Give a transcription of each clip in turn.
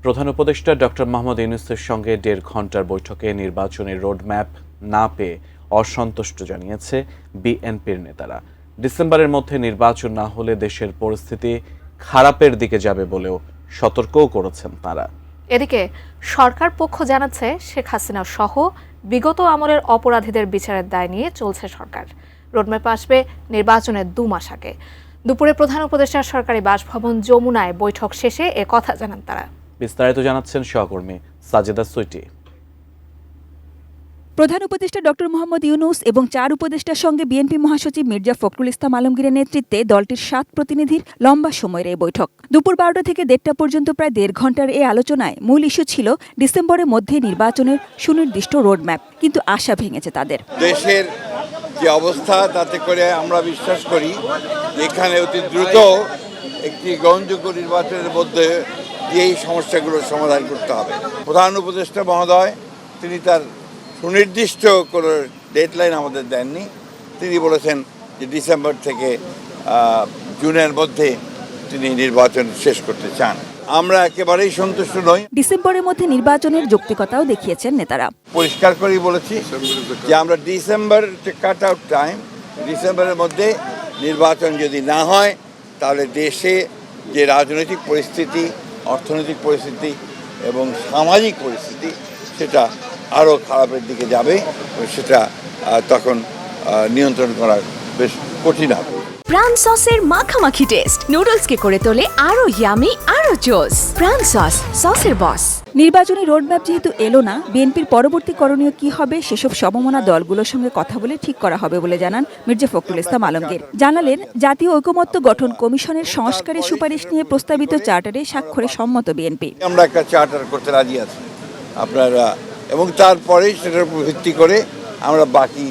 প্রধান উপদেষ্টা ডক্টর মোহাম্মদ ইউনূসের সঙ্গে ১.৫ ঘণ্টার বৈঠকে নির্বাচনের রোডম্যাপ না পেয়ে অসন্তুষ্ট জানিয়েছে বিএনপির নেতারা। ডিসেম্বরের মধ্যে নির্বাচন না হলে দেশের পরিস্থিতি খারাপের দিকে যাবে বলেও সতর্কও করেছেন তারা। এদিকে সরকার পক্ষ জানাচ্ছে শেখ হাসিনা সহ বিগত আমলের অপরাধীদের বিচারের দায় নিয়ে চলছে সরকার। রোডম্যাপ আসবে নির্বাচনের ২ মাস আগে। দুপুরে প্রধান উপদেষ্টার সরকারি বাসভবন যমুনায় বৈঠক শেষে এ কথা জানান তারা। বিস্তারিত জানাচ্ছেন সহকর্মী সাজেদা সুইটি। প্রধান উপদেষ্টা ডক্টর মোহাম্মদ ইউনূস এবং ৪ উপদেষ্টার সঙ্গে বিএনপি মহাসচিব মির্জা ফখরুল ইসলাম আলমগীরের নেতৃত্বে দলটির ৭ প্রতিনিধির লম্বা সময়ের এই বৈঠক। দুপুর ১২টা থেকে ১.৫টা পর্যন্ত প্রায় ১.৫ ঘণ্টার এই আলোচনায় মূল ইস্যু ছিল ডিসেম্বরের মধ্যে নির্বাচনের সুনির্দিষ্ট রোডম্যাপ, কিন্তু আশা ভেঙেছে তাদের। দেশের যে অবস্থা তাতে করে আমরা বিশ্বাস করি এখানে অতি দ্রুত একটি গ্রহণযোগ্য নির্বাচনের মধ্যে দিয়ে এই সমস্যাগুলোর সমাধান করতে হবে। প্রধান উপদেষ্টা মহোদয় তিনি তার সুনির্দিষ্ট কোনো ডেডলাইন আমাদের দেননি। তিনি বলেছেন যে ডিসেম্বর থেকে জুনের মধ্যে তিনি নির্বাচন শেষ করতে চান। আমরা একেবারেই সন্তুষ্ট নই। ডিসেম্বরের মধ্যে নির্বাচনের যৌক্তিকতাও দেখিয়েছেন নেতারা। পরিষ্কার করেই বলেছি যে আমরা ডিসেম্বর কাট আউট টাইম, ডিসেম্বরের মধ্যে নির্বাচন যদি না হয় তাহলে দেশে যে রাজনৈতিক পরিস্থিতি, অর্থনৈতিক পরিস্থিতি এবং সামাজিক পরিস্থিতি সেটা আরও খারাপের দিকে যাবে, সেটা তখন নিয়ন্ত্রণ করা বেশ কঠিন হবে। প্রাণ সসের মাখামাখি টেস্ট নুডলসকে করে তোলে আরো ইয়ামি আরো জোস। প্রাণ সস, সসের বস। নির্বাচনী রোডম্যাপ যেহেতু এলো না, বিএনপির পরবর্তী করণীয় কি হবে সেসব সমমনা দলগুলোর সঙ্গে কথা বলে ঠিক করা হবে বলে জানান মির্জা ফখরুল ইসলাম আলমগীর। জানালেন, জাতীয় ঐকমত্য গঠন কমিশনের সংস্কারের সুপারিশ নিয়ে প্রস্তাবিত চার্টারে স্বাক্ষরে সম্মত বিএনপি। আমরা একটা চার্টার করতে রাজি আছি আপনারা, এবং তারপরেই সেটার উপর ভিত্তি করে আমরা বাকি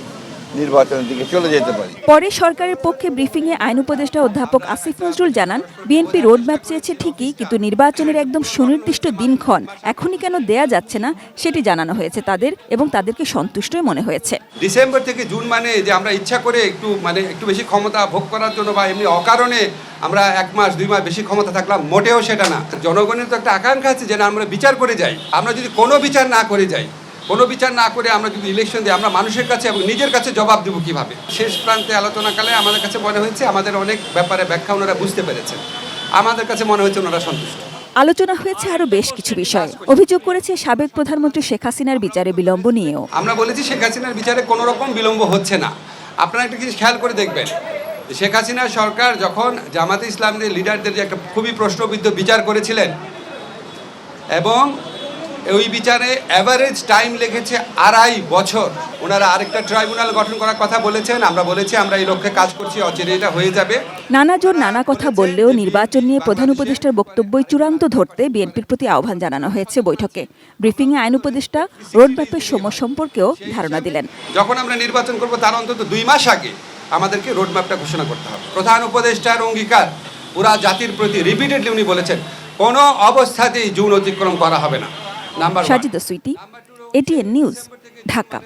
নির্বাচনের দিকে চলে যেতে পারি। পরে সরকারের পক্ষে ব্রিফিংয়ে আইন উপদেষ্টা অধ্যাপক আসিফ নজরুল জানান, বিএনপি রোডম্যাপ চেয়েছে ঠিকই, কিন্তু নির্বাচনের একদম সুনির্দিষ্ট দিনক্ষণ এখনই কেন দেয়া যাচ্ছে না সেটি জানানো হয়েছে তাদের, এবং তাদেরকে সন্তুষ্টই মনে হয়েছে। ডিসেম্বর থেকে জুন মানে যে আমরা ইচ্ছা করে একটু বেশি ক্ষমতা ভোগ করার জন্য বা এমনি অকারণে আমরা ১ মাস ২ মাস বেশি ক্ষমতা থাকলাম, মোটেও সেটা না। জনগণের তো একটা আকাঙ্ক্ষা আছে যে আমরা বিচার করে যাই। আমরা যদি কোনো বিচার না করে যাই, কোনো বিচার না করে আমরা যদি ইলেকশন দিই, আমরা মানুষের কাছে এবং নিজের কাছে জবাব দেবো কীভাবে? শেষ প্রান্তে আলোচনাকালে আমাদের কাছে মনে হয়েছে আমাদের অনেক ব্যাপারে ব্যাখ্যা ওনারা বুঝতে পেরেছেন। আমাদের কাছে মনে হয়েছে ওনারা সন্তুষ্ট। আলোচনা হয়েছে আরও বেশ কিছু বিষয়। অভিযোগ করেছে সাবেক প্রধানমন্ত্রী শেখ হাসিনার বিচারে বিলম্ব নিয়েও। আমরা বলেছি শেখ হাসিনার বিচারে কোনো রকম বিলম্ব হচ্ছে না। আপনারা একটা জিনিস খেয়াল করে দেখবেন, শেখ হাসিনার সরকার যখন জামাতে ইসলামদের লিডারদের যে একটা খুবই প্রশ্নবিদ্ধ বিচার করেছিলেন, এবং ওই বিচারে অ্যাভারেজ টাইম লেগেছে ২.৫ বছর। ওনারা আরেকটা ট্রাইব্যুনাল গঠন করার কথা বলেছেন। আমরা বলেছি আমরা এই লক্ষ্যে কাজ করছি, অচিরে এটা হয়ে যাবে। নানাজন নানা কথা বললেও নির্বাচন নিয়ে প্রধান উপদেষ্টার বক্তব্যই চূড়ান্ত ধরতে বিএনপির প্রতি আহ্বান জানানো হয়েছে বৈঠকে। ব্রিফিংয়ে আইন উপদেষ্টা রোডম্যাপের সময় সম্পর্কেও ধারণা দিলেন। যখন আমরা নির্বাচন করব তার অন্তত ২ মাস আগে আমাদেরকে রোডম্যাপটা ঘোষণা করতে হবে। প্রধান উপদেষ্টার অঙ্গীকার পুরা জাতির প্রতি রিপিটেডলি উনি বলেছেন কোনো অবস্থাতেই জুন অতিক্রম করা হবে না। Sajida Sweety, ATN news, Dhaka.